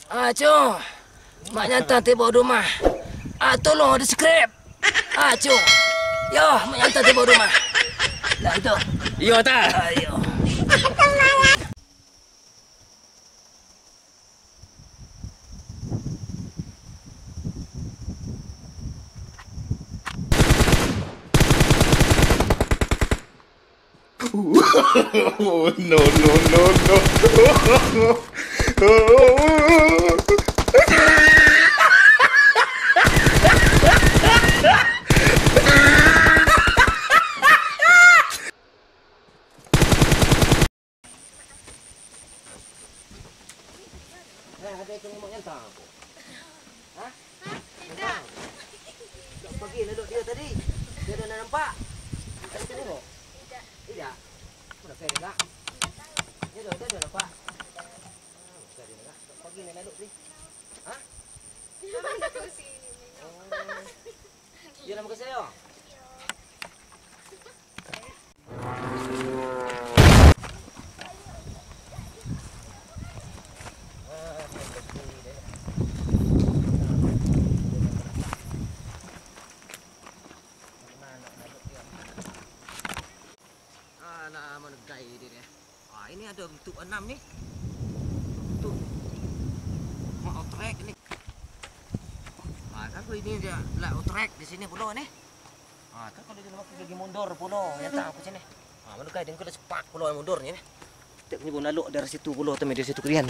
Cung. Mak nyata tiba rumah. Tolong ada skrip. Cung. Yo, mak nyata tiba rumah. Lah itu. Yo ta. Ayo. Oh, no, no, no, no. Ada itu mak nyata aku. Hah? Tidak. Pergi duduk dia tadi. Dia dah nampak. Tadi tengok. Tidak. Tidak. Sudah kaya dia tak? Dia dah nampak. Kaya dia tak? Pergi ni duduk sini. Hah? Aku sini. Dia nama ke saya? Nak menegai dia ni. Ini ada bentuk 6 ni. Bentuk mak outrek ni. Kan kalau ini dia lah outrek di sini pula ni. Kan kalau dia nak pergi mundur pula nyata aku sini. Menegai dia kena cepat pula mundur ni. Kita punya pun lalu dari situ pula tu dari situ kalian.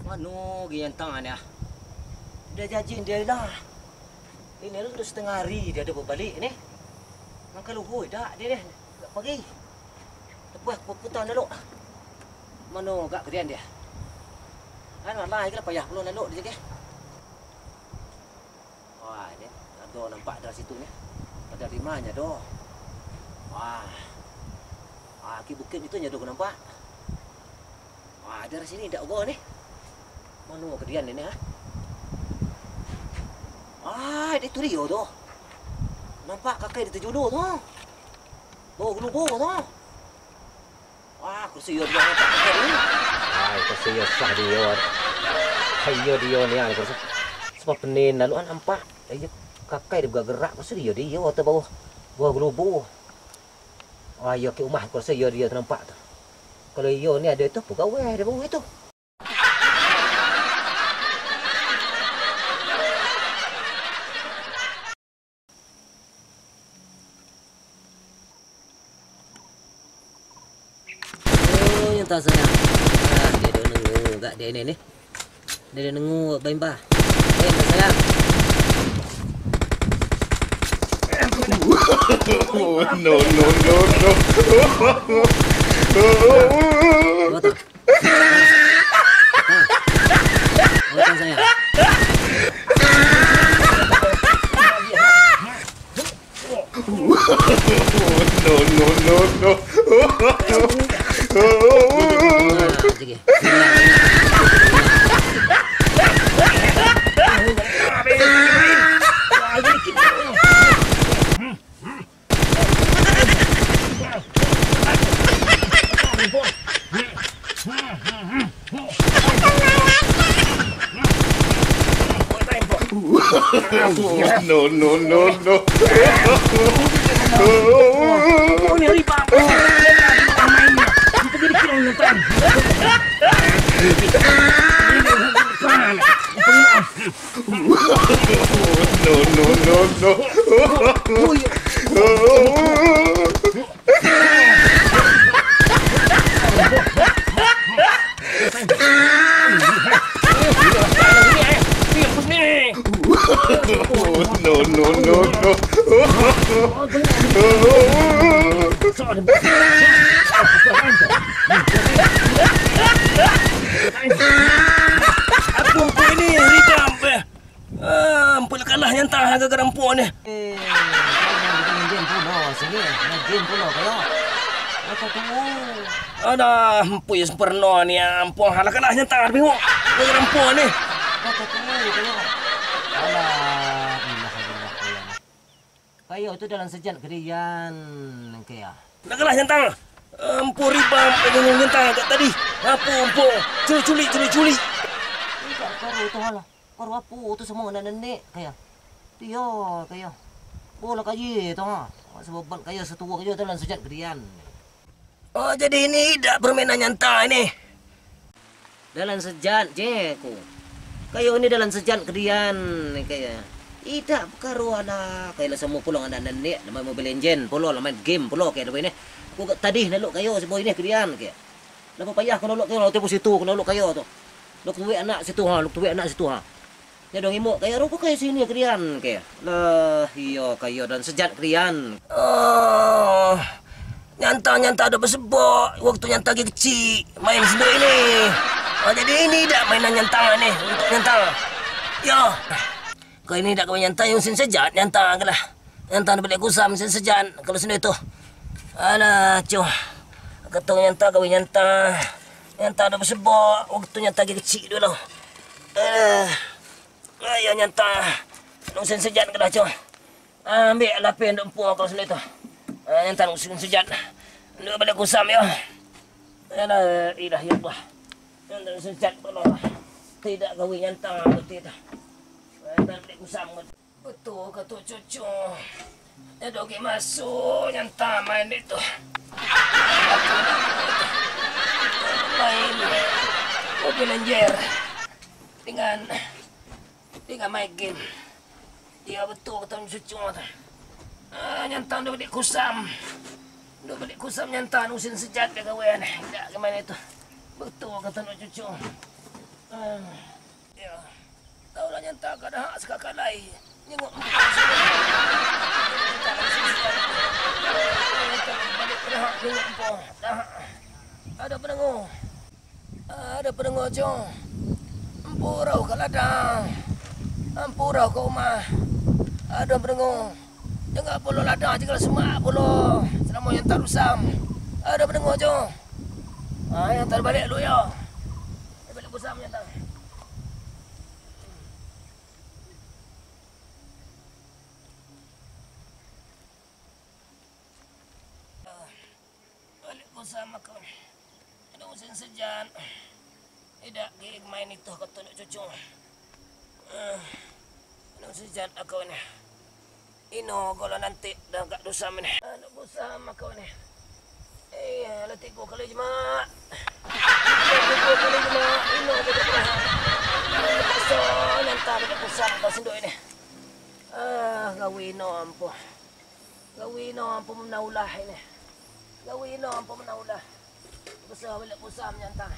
Mano gian tangan ya. Dia janji dia dah. Ini sudah setengah hari dia ada berbalik ni. Maka luhur dah dia ni. Tak pergi. Lepas putar lalu. Mano gak kerian dia. Kan malah ke payah pula lalu dia ke. Wah, ni ada nampak dari situ ni. Pada rimanya doh. Wah. Ki bukit itu nya doh nampak. Wah, dari sini dak go ni. Mana kedian ini ha? Itu dia tu. Nampak kakek di terjulur tu. Oh, gelubur tu. Kursi dia nampak kakek ni. Kursi dia sah dia. Kayu dia ni kan kursi. Sebab penin lalu kan nampak. Kakek dia bergerak kursi dia tu bawah. Bawah gelubur. Yo ke rumah kursi dia nampak tu. Kalau dia ni ada tu pegawai dia bawah itu. Tak sayang. Dia dah nunggu kat dia ni. Dia dah nunggu bimba. Tak sayang. Oh, no, no, no, no. Betul. Betul sayang. No, no, no, no. Sige. No, no, no, no. Ni riba. Kita jadi kira nonton. No, no, no, no. No, no, no, no. Apa ini ridam? Ampun kalah nyantah agak rampuk ni. Ngin puno sige. Ngin puno kayo. Apa tu? Ada ampun yang sempurna ni ampun halah kalah nyantah bingung. Agak rampuk ni. Apa tu kayo? Alah, itu dalam sejak kedian kaya. Nak kalah nyantang. Empu ribam dengan nyantang kat tadi. Apa empu? Curi. Tidak karu itu halah. Karu apa itu semua nenek kaya. Dia kaya. Bola kaya tu ha. Sebab kaya setua kaya dalam sejak kedian. Oh, jadi ini tak permainan nyantang ini. Dalam sejak je ku. Kayo ni dalam sejak kedian kaya. Ida karu ada kaya semua pulang ada nenek main Mobile Legend, pulau main game pulau kaya ni. Ku tadi naluk kayo si boy ni kedian kaya. Lapa payah ku naluk kayo tempo situ ku naluk kayo tu. Luk tuwe anak situ ha, luk tuwe anak situ ha. Ya dong imuk kaya rupa kaya sini kedian kaya. Lah iya kayo dan sejak kedian. Oh, nyantang ada bersebut. Waktu nyantang lagi kecil main sendiri ini. Oh, jadi ini tak mainan nyantang ni untuk nyantang. Ya. Kau ini tak kau nyantang yang sin sejat nyantang ke lah. Nyantang balik kusam sin sejat kalau sendiri tu. Alah, cuh. Kata nyantang kau nyantang. Nyantang ada bersebut. Waktu nyantang lagi kecil dulu. Ya nyantang. Nung sin sejat ke lah, cuh. Ambil lapin untuk empuang kalau sendiri tu. Nyantang nung sin sejat. Duduk balik kusam ya. Alah, ilah ya Allah. Nyantang sejat pula. Tidak kawin nyantang betul tak. Nyantang balik kusam betul kata cucu. Dia dok masuk nyantang main itu. Main Mobile Legend dengan main game. Dia betul kata cucu tu. Nyantang dok balik kusam. Dok balik kusam nyantang usin sejat dia kawan. Tak ke mana itu. Betul kata nak cucu. Ya. Taulah nyantang kat dah sekakak lain. Nyengok ada pendengar. Ada pendengar jom. Empurau kat ladang. Empurau kat rumah. Ada pendengar. Dengar pula ladang tinggal semak pula. Selama yang tak rusam. Ada pendengar jom. Yang tak balik dulu ya. Balik bersama yang tak. Balik bersama kau. Ada musim sejan. Tidak gig main itu kata nak cucu. Ada musim sejan aku ni. Ino kalau nanti dah kat dosa ni. Nak bersama kau ni. Alah 3 kali je mak. 3 kali je mak. Ino kita pernah. Pasal nyantang kita pusat kau sendiri ni. Gawino ampuh. Gawino ampuh menaulah ini. Gawino ampuh menaulah. Besar balik pusat nyantang.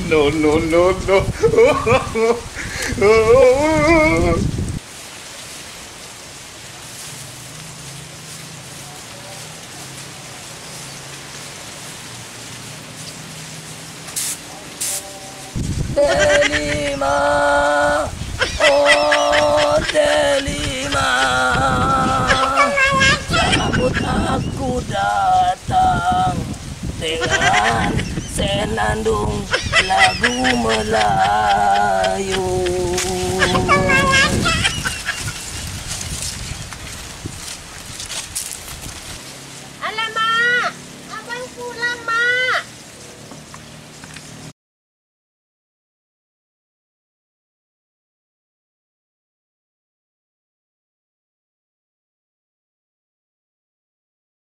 No. Delima, oh Delima, sambut aku datang dengan senandung lagu Melayu.